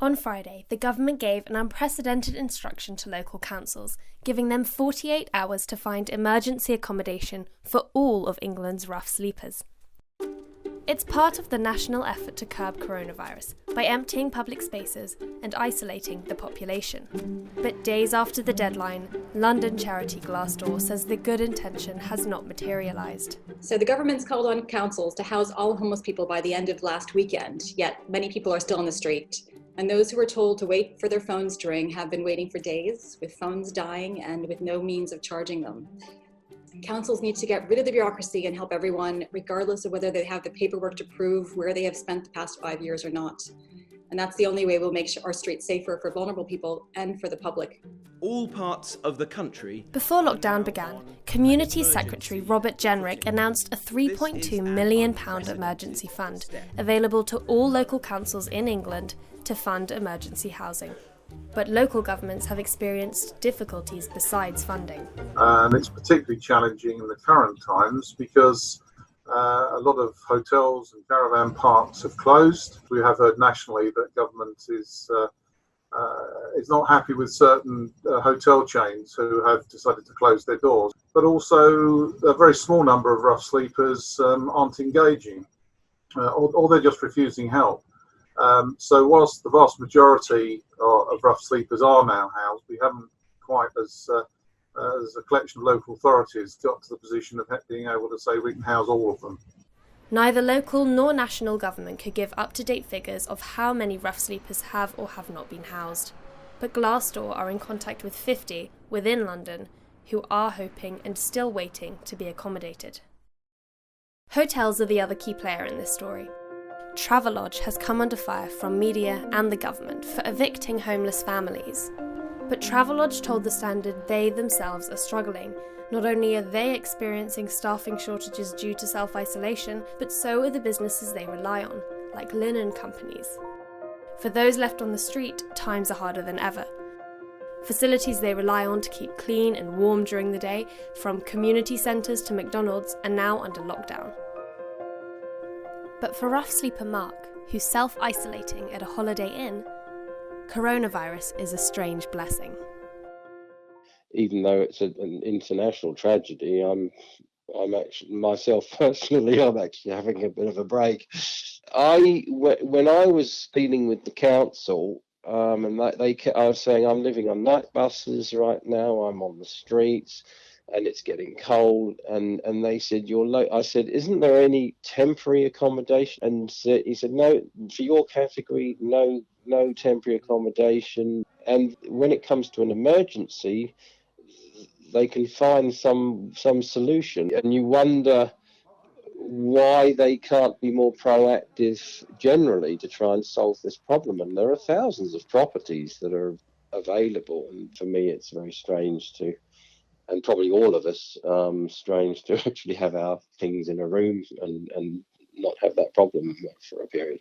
On Friday, the government gave an unprecedented instruction to local councils, giving them 48 hours to find emergency accommodation for all of England's rough sleepers. It's part of the national effort to curb coronavirus by emptying public spaces and isolating the population. But days after the deadline, London charity Glassdoor says the good intention has not materialised. So the government's called on councils to house all homeless people by the end of last weekend, yet many people are still on the street. And those who were told to wait for their phones to ring have been waiting for days, with phones dying and with no means of charging them. Councils need to get rid of the bureaucracy and help everyone, regardless of whether they have the paperwork to prove where they have spent the past 5 years or not. And that's the only way we'll make our streets safer for vulnerable people and for the public. All parts of the country. Before lockdown began, Community Secretary Robert Jenrick announced a £3.2 million emergency fund available to all local councils in England to fund emergency housing. But local governments have experienced difficulties besides funding. It's particularly challenging in the current times because a lot of hotels and caravan parks have closed. We have heard nationally that government is not happy with certain hotel chains who have decided to close their doors. But also a very small number of rough sleepers aren't engaging or they're just refusing help. So whilst the vast majority of rough sleepers are now housed, we haven't quite, as a collection of local authorities, got to the position of being able to say we can house all of them. Neither local nor national government could give up-to-date figures of how many rough sleepers have or have not been housed. But Glassdoor are in contact with 50 within London who are hoping and still waiting to be accommodated. Hotels are the other key player in this story. Travelodge has come under fire from media and the government for evicting homeless families. But Travelodge told The Standard they themselves are struggling. Not only are they experiencing staffing shortages due to self-isolation, but so are the businesses they rely on, like linen companies. For those left on the street, times are harder than ever. Facilities they rely on to keep clean and warm during the day, from community centres to McDonald's, are now under lockdown. But for rough sleeper Mark, who's self-isolating at a Holiday Inn, coronavirus is a strange blessing. Even though it's an international tragedy, I'm actually myself personally, I'm actually having a bit of a break. When I was dealing with the council, I was saying I'm living on night buses right now. I'm on the streets, and it's getting cold. And they said I said, isn't there any temporary accommodation? And he said, no, for your category, no temporary accommodation. And when it comes to an emergency, they can find some solution. And you wonder why they can't be more proactive generally to try and solve this problem. And there are thousands of properties that are available. And for me, it's very strange and probably all of us, strange to actually have our things in a room and not have that problem for a period.